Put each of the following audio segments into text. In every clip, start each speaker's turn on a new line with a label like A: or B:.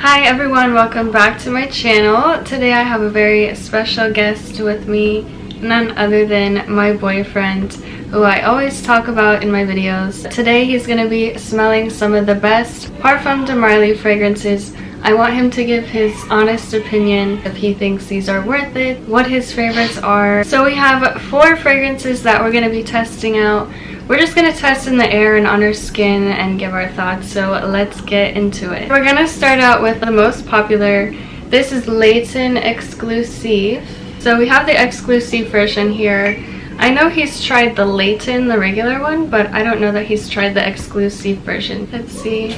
A: Hi everyone, welcome back to my channel. Today I have a very special guest with me, none other than my boyfriend, who I always talk about in my videos. Today he's going to be smelling some of the best Parfums de Marly fragrances. I want him to give his honest opinion if he thinks these are worth it, what his favorites are. So we have 4 fragrances that we're going to be testing out. We're just going to test in the air and on our skin and give our thoughts, so let's get into it. We're going to start out with the most popular. This is Layton Exclusif. So we have the Exclusif version here. I know he's tried the Layton, the regular one, but I don't know that he's tried the Exclusif version. Let's see.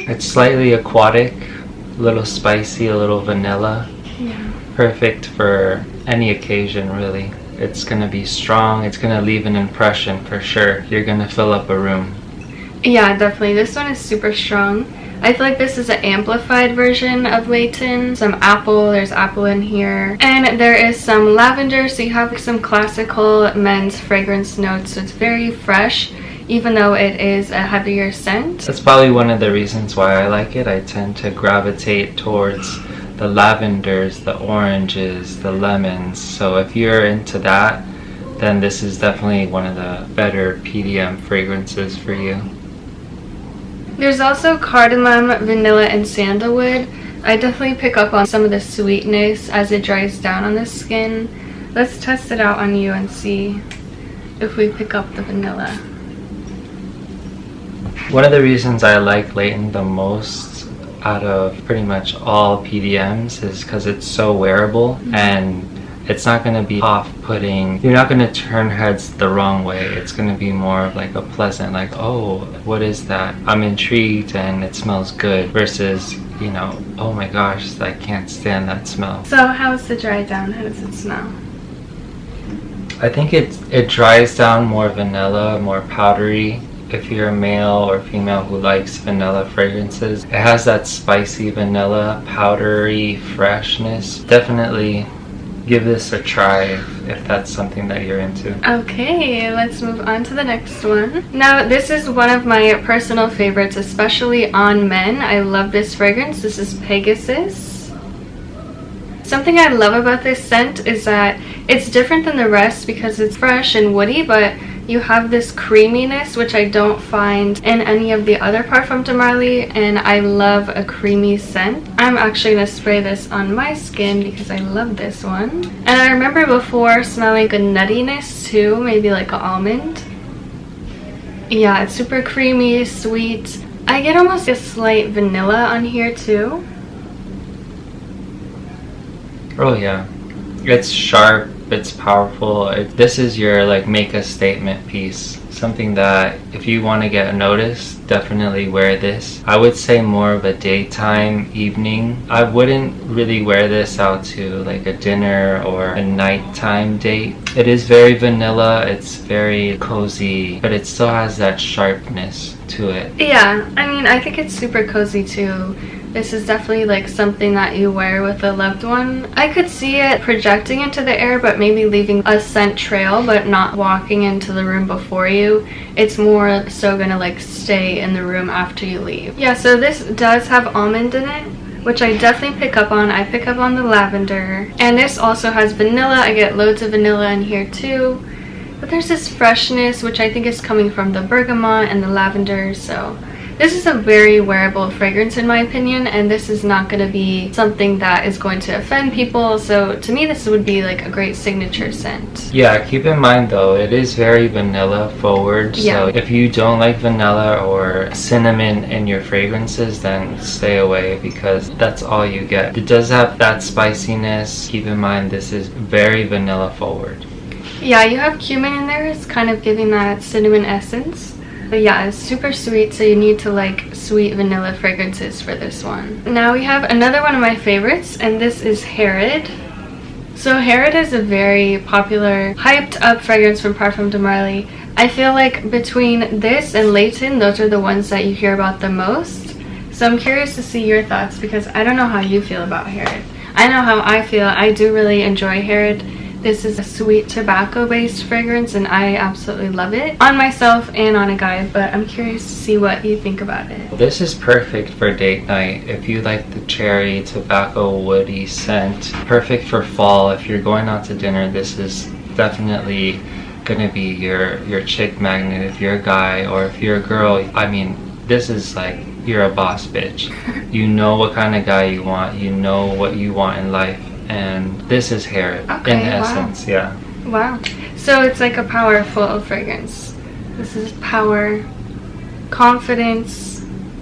B: It's slightly aquatic, a little spicy, a little vanilla.
A: Yeah.
B: Perfect for any occasion, really. It's going to be strong. It's going to leave an impression for sure. You're going to fill up a room.
A: Yeah, definitely. This one is super strong. I feel like this is an amplified version of Layton. Some apple. There's apple in here. And there is some lavender, so you have some classical men's fragrance notes. So it's very fresh, even though it is a heavier scent.
B: That's probably one of the reasons why I like it. I tend to gravitate towards the lavenders, the oranges, the lemons. So if you're into that, then this is definitely one of the better PDM fragrances for you.
A: There's also cardamom, vanilla, and sandalwood. I definitely pick up on some of the sweetness as it dries down on the skin. Let's test it out on you and see if we pick up the vanilla.
B: One of the reasons I like Layton the most out of pretty much all PDMs is because it's so wearable and it's not going to be off-putting. You're not going to turn heads the wrong way. It's going to be more of like a pleasant, like, oh, what is that? I'm intrigued and it smells good, versus, you know, oh my gosh, I can't stand that smell.
A: So how's the dry down? How does it smell?
B: I think it dries down more vanilla, more powdery. If you're a male or female who likes vanilla fragrances, it has that spicy vanilla, powdery freshness. Definitely give this a try if that's something that you're into.
A: Okay, let's move on to the next one. Now, this is one of my personal favorites, especially on men. I love this fragrance. This is Pegasus. Something I love about this scent is that it's different than the rest because it's fresh and woody, but you have this creaminess, which I don't find in any of the other Parfums de Marly, and I love a creamy scent. I'm actually going to spray this on my skin because I love this one. And I remember before smelling a nuttiness too, maybe like an almond. Yeah, it's super creamy, sweet. I get almost a slight vanilla on here too.
B: Oh yeah, it's sharp. It's powerful. This is your like make a statement piece, something that if you want to get noticed, definitely wear this. I would say more of a daytime, evening. I wouldn't really wear this out to like a dinner or a nighttime date. It is very vanilla, it's very cozy, but it still has that sharpness to it.
A: Yeah, I mean, I think it's super cozy too. This is definitely like something that you wear with a loved one. I could see it projecting into the air, but maybe leaving a scent trail, but not walking into the room before you. It's more so gonna like stay in the room after you leave. Yeah, so this does have almond in it, which I definitely pick up on. I pick up on the lavender. And this also has vanilla. I get loads of vanilla in here too. But there's this freshness, which I think is coming from the bergamot and the lavender, so this is a very wearable fragrance in my opinion, and this is not going to be something that is going to offend people, so to me this would be like a great signature scent.
B: Yeah, keep in mind though, it is very vanilla forward, so if you don't like vanilla or cinnamon in your fragrances, then stay away because that's all you get. It does have that spiciness. Keep in mind this is very vanilla forward.
A: Yeah, you have cumin in there. It's kind of giving that cinnamon essence. But yeah, it's super sweet, so you need to like sweet vanilla fragrances for this one. Now we have another one of my favorites, and this is Herod. So Herod is a very popular, hyped up fragrance from Parfums de Marly. I feel like between this and Layton, those are the ones that you hear about the most. So I'm curious to see your thoughts because I don't know how you feel about Herod. I know how I feel. I do really enjoy Herod. This is a sweet tobacco based fragrance and I absolutely love it on myself and on a guy, but I'm curious to see what you think about it.
B: This is perfect for date night. If you like the cherry, tobacco, woody scent, perfect for fall. If you're going out to dinner, this is definitely gonna be your chick magnet. If you're a guy, or if you're a girl, I mean, this is like, you're a boss bitch. You know what kind of guy you want, you know what you want in life, and this is Harrod in essence. Yeah.
A: Wow. So it's like a powerful fragrance. This is power, confidence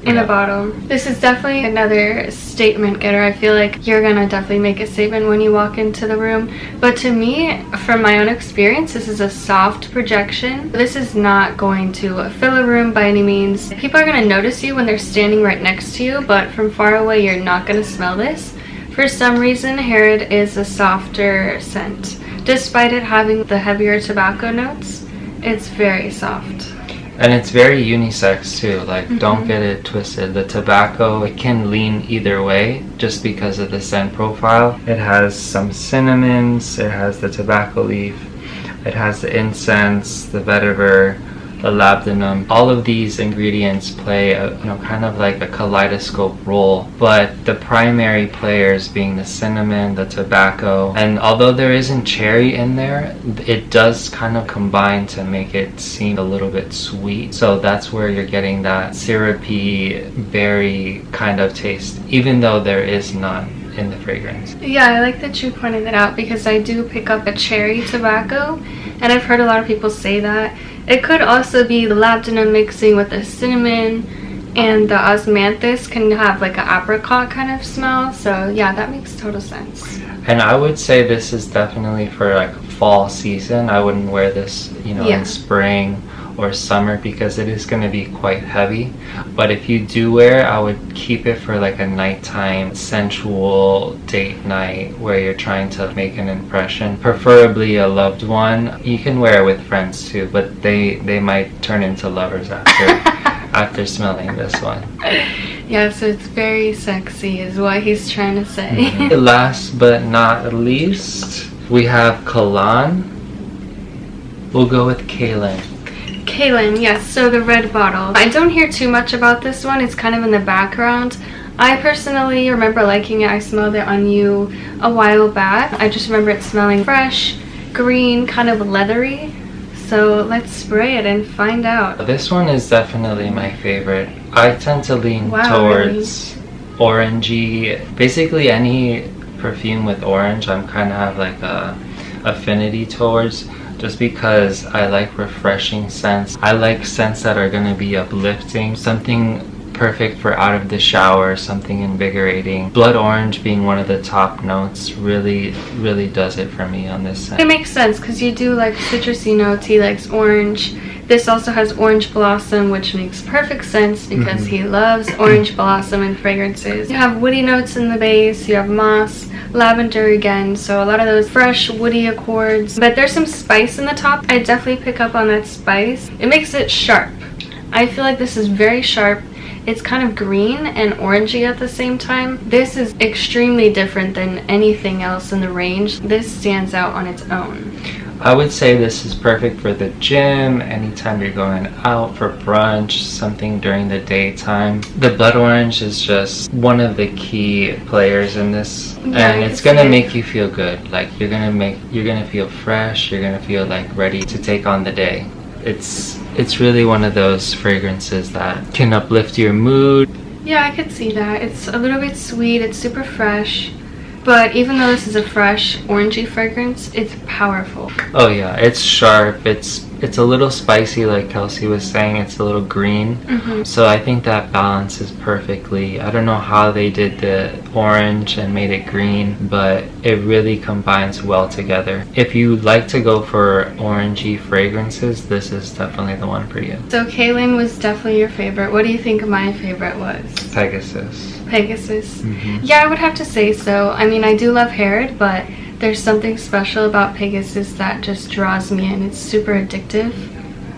A: in a bottle. This is definitely another statement getter. I feel like you're gonna definitely make a statement when you walk into the room. But to me, from my own experience, this is a soft projection. This is not going to fill a room by any means. People are gonna notice you when they're standing right next to you, but from far away, you're not gonna smell this. For some reason, Harrod is a softer scent. Despite it having the heavier tobacco notes, it's very soft.
B: And it's very unisex too, like don't get it twisted. The tobacco, it can lean either way just because of the scent profile. It has some cinnamons, it has the tobacco leaf, it has the incense, the vetiver, the labdanum. All of these ingredients play a, kind of like a kaleidoscope role, but the primary players being the cinnamon, the tobacco, and although there isn't cherry in there, it does kind of combine to make it seem a little bit sweet. So that's where you're getting that syrupy berry kind of taste, even though there is none in the fragrance.
A: Yeah, I like that you pointed that out because I do pick up a cherry tobacco, and I've heard a lot of people say that. It could also be the labdanum mixing with the cinnamon, and the osmanthus can have like an apricot kind of smell. So yeah, that makes total sense.
B: And I would say this is definitely for like fall season. I wouldn't wear this, in spring or summer because it is going to be quite heavy. But if you do wear it, I would keep it for like a nighttime sensual date night where you're trying to make an impression, preferably a loved one. You can wear it with friends too, but they might turn into lovers after smelling this one.
A: Yeah, so it's very sexy is what he's trying to say.
B: Last but not least, we have Kalan. We'll go with Kalan.
A: Kalan, yes, so the red bottle. I don't hear too much about this one. It's kind of in the background. I personally remember liking it. I smelled it on you a while back. I just remember it smelling fresh, green, kind of leathery. So let's spray it and find out.
B: This one is definitely my favorite. I tend to lean towards orangey. Basically any perfume with orange, I'm kind of have like a affinity towards, just because I like refreshing scents. I like scents that are going to be uplifting, something perfect for out of the shower, something invigorating. Blood orange being one of the top notes really does it for me on this scent.
A: It makes sense because you do like citrusy notes. He likes orange. This also has orange blossom, which makes perfect sense because he loves orange blossom in fragrances. You have woody notes in the base, you have moss, lavender again, so a lot of those fresh woody accords. But there's some spice in the top. I definitely pick up on that spice. It makes it sharp. I feel like this is very sharp. It's kind of green and orangey at the same time. This is extremely different than anything else in the range. This stands out on its own.
B: I would say this is perfect for the gym, anytime you're going out for brunch, something during the daytime. The blood orange is just one of the key players in this, and it's gonna make you feel good. Like you're gonna feel fresh, you're gonna feel like ready to take on the day. It's really one of those fragrances that can uplift your mood.
A: Yeah, I could see that. It's a little bit sweet, it's super fresh. But even though this is a fresh orangey fragrance, it's powerful.
B: Oh yeah, it's sharp. It's a little spicy, like Kelsey was saying. It's a little green. So I think that balances perfectly. I don't know how they did the orange and made it green, but it really combines well together. If you like to go for orangey fragrances, this is definitely the one for you.
A: So Kalan was definitely your favorite. What do you think my favorite was?
B: Pegasus.
A: Pegasus. Yeah, I would have to say so. I mean, I do love Harrod, but there's something special about Pegasus that just draws me in. It's super addictive,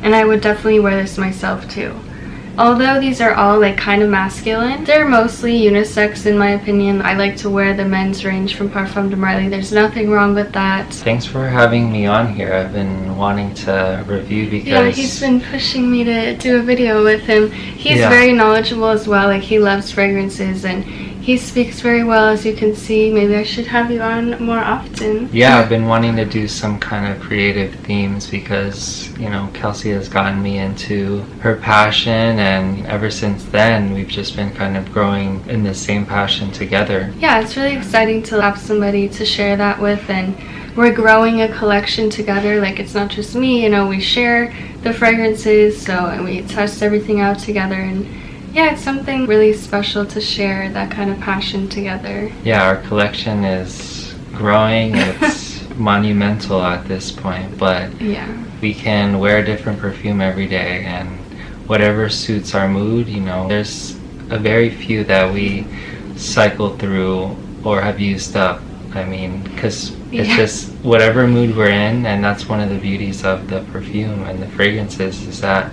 A: and I would definitely wear this myself too. Although these are all like kind of masculine, they're mostly unisex in my opinion. I like to wear the men's range from Parfums de Marly. There's nothing wrong with that.
B: Thanks for having me on here. I've been wanting to review because...
A: Yeah, he's been pushing me to do a video with him. He's very knowledgeable as well. Like, he loves fragrances and he speaks very well, as you can see. Maybe I should have you on more often.
B: Yeah, I've been wanting to do some kind of creative themes because, you know, Kelsey has gotten me into her passion, and ever since then we've just been kind of growing in the same passion together.
A: Yeah, it's really exciting to have somebody to share that with, and we're growing a collection together. Like, it's not just me, you know, we share the fragrances, and we test everything out together, and yeah, it's something really special to share that kind of passion together.
B: Yeah, our collection is growing. It's monumental at this point, but
A: yeah,
B: we can wear a different perfume every day, and whatever suits our mood, you know. There's a very few that we cycle through or have used up. I mean, because it's just whatever mood we're in, and that's one of the beauties of the perfume and the fragrances, is that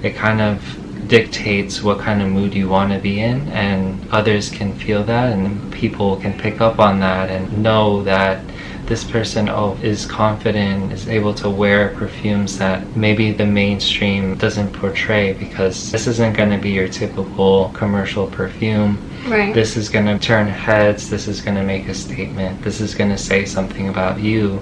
B: it kind of dictates what kind of mood you want to be in, and others can feel that, and people can pick up on that and know that this person is confident, is able to wear perfumes that maybe the mainstream doesn't portray, because this isn't going to be your typical commercial perfume.
A: Right.
B: This is going to turn heads, this is going to make a statement, this is going to say something about you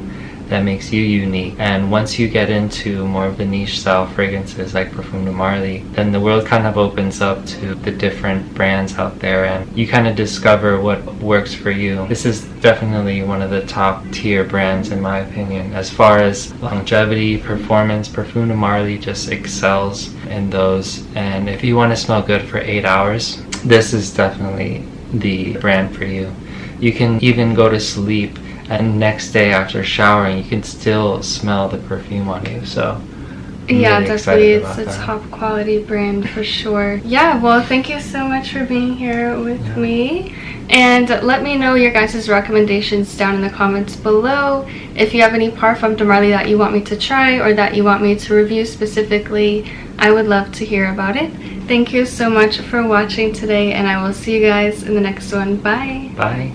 B: that makes you unique. And once you get into more of the niche style fragrances like Parfums de Marly, then the world kind of opens up to the different brands out there, and you kind of discover what works for you. This is definitely one of the top tier brands in my opinion. As far as longevity, performance, Parfums de Marly just excels in those. And if you want to smell good for 8 hours, this is definitely the brand for you. You can even go to sleep, and next day after showering you can still smell the perfume on you. So
A: yeah, definitely it's a top quality brand for sure. Yeah, well, thank you so much for being here with me, and let me know your guys' recommendations down in the comments below. If you have any Parfums de Marly that you want me to try or that you want me to review specifically, I would love to hear about it. Thank you so much for watching today, and I will see you guys in the next one. Bye.
B: Bye.